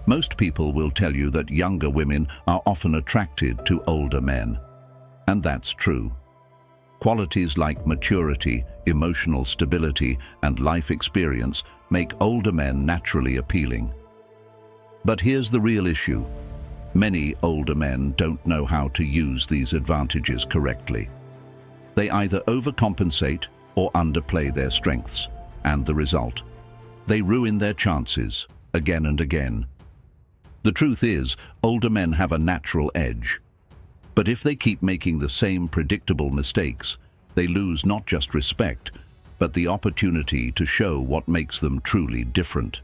Most people will tell you that younger women are often attracted to older men. And that's true. Qualities like maturity, emotional stability, and life experience make older men naturally appealing. But here's the real issue. Many older men don't know how to use these advantages correctly. They either overcompensate or underplay their strengths, and the result? They ruin their chances again and again. The truth is, older men have a natural edge. But if they keep making the same predictable mistakes, they lose not just respect, but the opportunity to show what makes them truly different.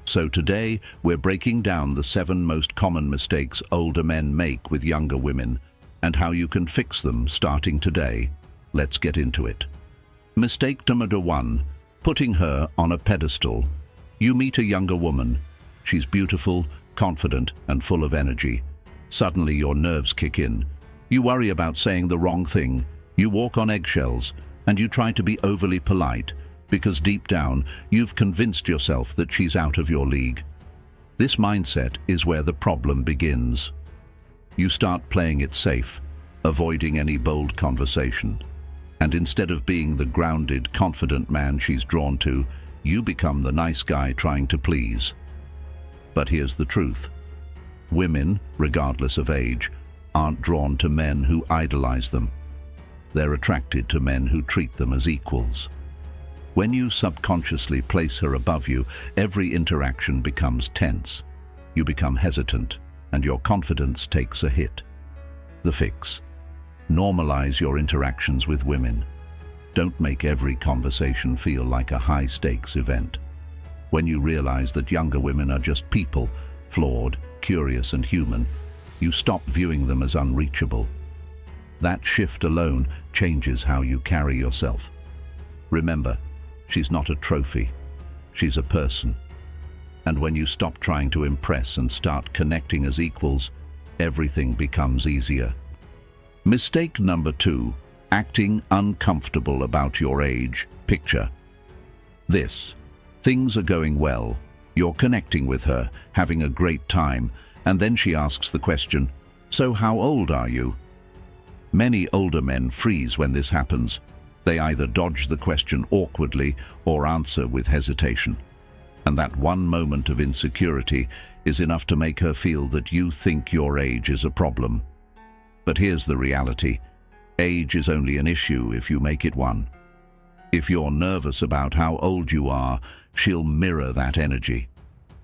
So today, we're breaking down the 7 most common mistakes older men make with younger women, and how you can fix them starting today. Let's get into it. Mistake number 1, putting her on a pedestal. You meet a younger woman. She's beautiful, confident, and full of energy. Suddenly your nerves kick in. You worry about saying the wrong thing. You walk on eggshells, and you try to be overly polite, because deep down, you've convinced yourself that she's out of your league. This mindset is where the problem begins. You start playing it safe, avoiding any bold conversation. And instead of being the grounded, confident man she's drawn to, you become the nice guy trying to please. But here's the truth. Women, regardless of age, aren't drawn to men who idolize them. They're attracted to men who treat them as equals. When you subconsciously place her above you, every interaction becomes tense. You become hesitant, and your confidence takes a hit. The fix: normalize your interactions with women. Don't make every conversation feel like a high-stakes event. When you realize that younger women are just people, flawed, curious, and human, you stop viewing them as unreachable. That shift alone changes how you carry yourself. Remember, she's not a trophy. She's a person. And when you stop trying to impress and start connecting as equals, everything becomes easier. Mistake number 2, acting uncomfortable about your age. Picture this. Things are going well. You're connecting with her, having a great time, and then she asks the question, "So how old are you?" Many older men freeze when this happens. They either dodge the question awkwardly or answer with hesitation. And that one moment of insecurity is enough to make her feel that you think your age is a problem. But here's the reality. Age is only an issue if you make it one. If you're nervous about how old you are, she'll mirror that energy.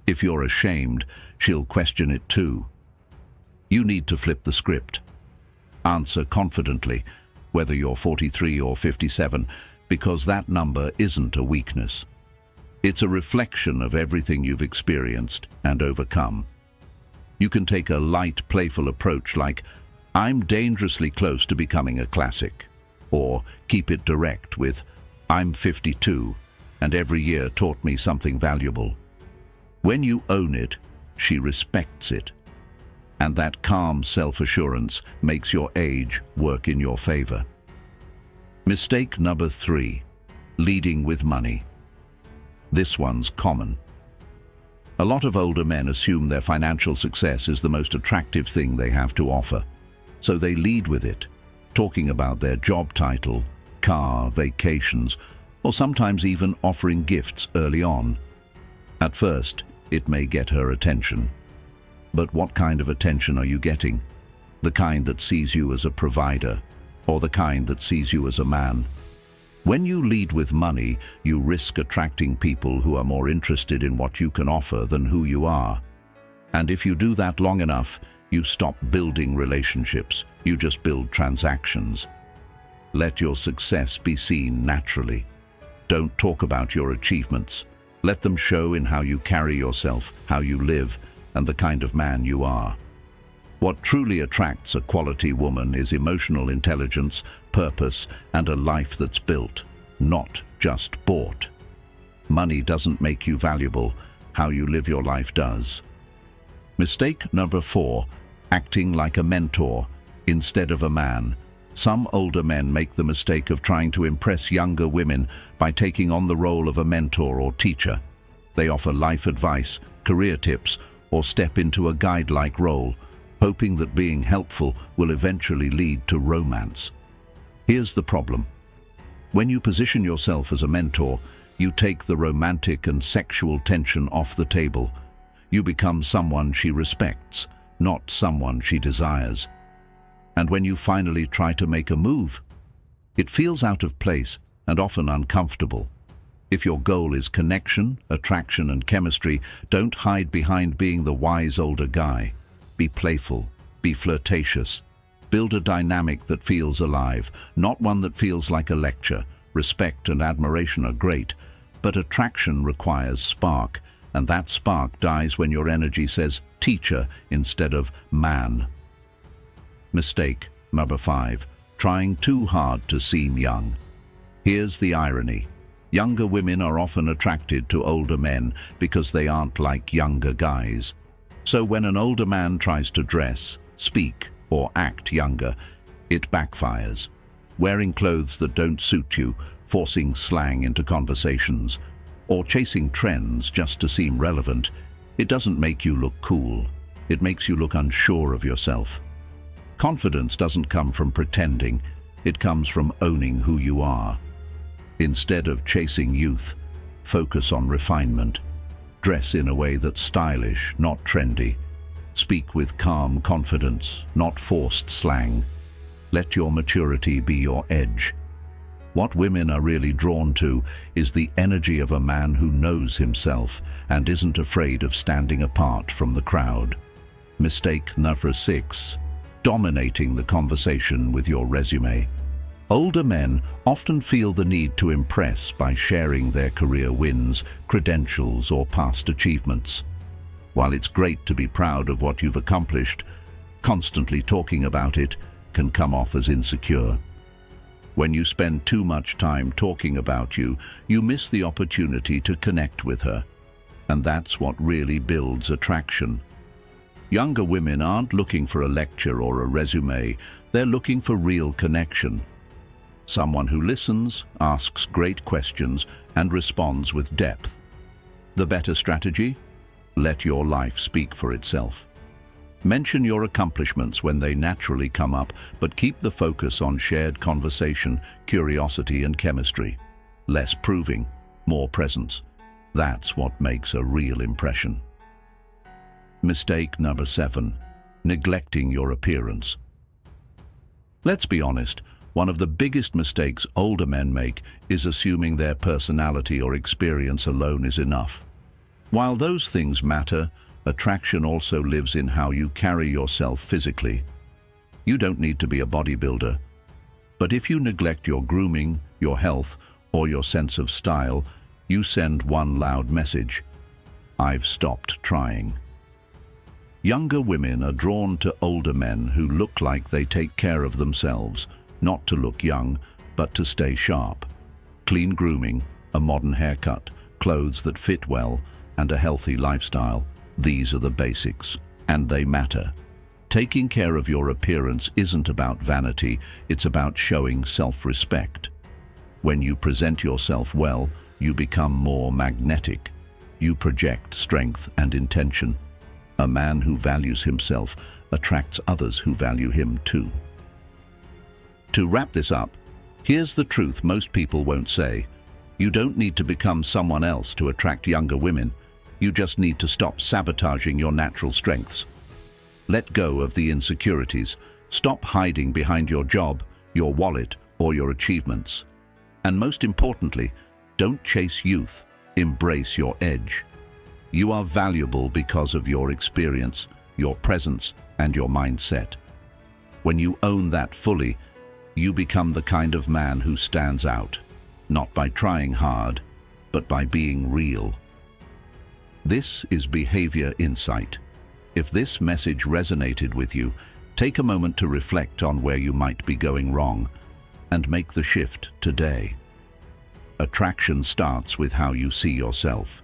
If you're ashamed, she'll question it too. You need to flip the script. Answer confidently, whether you're 43 or 57, because that number isn't a weakness. It's a reflection of everything you've experienced and overcome. You can take a light, playful approach like, "I'm dangerously close to becoming a classic," or keep it direct with, "I'm 52, and every year taught me something valuable." When you own it, she respects it. And that calm self-assurance makes your age work in your favor. Mistake number 3, leading with money. This one's common. A lot of older men assume their financial success is the most attractive thing they have to offer. So they lead with it, talking about their job title, car, vacations, or sometimes even offering gifts early on. At first, it may get her attention. But what kind of attention are you getting? The kind that sees you as a provider, or the kind that sees you as a man? When you lead with money, you risk attracting people who are more interested in what you can offer than who you are. And if you do that long enough, you stop building relationships, you just build transactions. Let your success be seen naturally. Don't talk about your achievements. Let them show in how you carry yourself, how you live, and the kind of man you are. What truly attracts a quality woman is emotional intelligence, purpose, and a life that's built, not just bought. Money doesn't make you valuable, how you live your life does. Mistake number 4, acting like a mentor instead of a man. Some older men make the mistake of trying to impress younger women by taking on the role of a mentor or teacher. They offer life advice, career tips, or step into a guide-like role, hoping that being helpful will eventually lead to romance. Here's the problem. When you position yourself as a mentor, you take the romantic and sexual tension off the table. You become someone she respects, not someone she desires. And when you finally try to make a move, it feels out of place and often uncomfortable. If your goal is connection, attraction, and chemistry, don't hide behind being the wise older guy. Be playful, be flirtatious. Build a dynamic that feels alive, not one that feels like a lecture. Respect and admiration are great, but attraction requires spark, and that spark dies when your energy says teacher instead of man. Mistake number 5. Trying too hard to seem young. Here's the irony. Younger women are often attracted to older men because they aren't like younger guys. So when an older man tries to dress, speak, or act younger, it backfires. Wearing clothes that don't suit you, forcing slang into conversations, or chasing trends just to seem relevant, it doesn't make you look cool. It makes you look unsure of yourself. Confidence doesn't come from pretending, it comes from owning who you are. Instead of chasing youth, focus on refinement. Dress in a way that's stylish, not trendy. Speak with calm confidence, not forced slang. Let your maturity be your edge. What women are really drawn to is the energy of a man who knows himself and isn't afraid of standing apart from the crowd. Mistake number 6. Dominating the conversation with your resume. Older men often feel the need to impress by sharing their career wins, credentials, or past achievements. While it's great to be proud of what you've accomplished, constantly talking about it can come off as insecure. When you spend too much time talking about you, you miss the opportunity to connect with her. And that's what really builds attraction. Younger women aren't looking for a lecture or a resume, they're looking for real connection. Someone who listens, asks great questions, and responds with depth. The better strategy? Let your life speak for itself. Mention your accomplishments when they naturally come up, but keep the focus on shared conversation, curiosity, and chemistry. Less proving, more presence. That's what makes a real impression. Mistake number 7. Neglecting your appearance. Let's be honest. One of the biggest mistakes older men make is assuming their personality or experience alone is enough. While those things matter, attraction also lives in how you carry yourself physically. You don't need to be a bodybuilder, but if you neglect your grooming, your health, or your sense of style, you send one loud message: I've stopped trying. Younger women are drawn to older men who look like they take care of themselves, not to look young, but to stay sharp. Clean grooming, a modern haircut, clothes that fit well, and a healthy lifestyle. These are the basics, and they matter. Taking care of your appearance isn't about vanity, it's about showing self-respect. When you present yourself well, you become more magnetic. You project strength and intention. A man who values himself attracts others who value him too. To wrap this up, here's the truth most people won't say. You don't need to become someone else to attract younger women. You just need to stop sabotaging your natural strengths. Let go of the insecurities. Stop hiding behind your job, your wallet, or your achievements. And most importantly, don't chase youth. Embrace your edge. You are valuable because of your experience, your presence, and your mindset. When you own that fully, you become the kind of man who stands out, not by trying hard, but by being real. This is Behavior Insight. If this message resonated with you, take a moment to reflect on where you might be going wrong and make the shift today. Attraction starts with how you see yourself.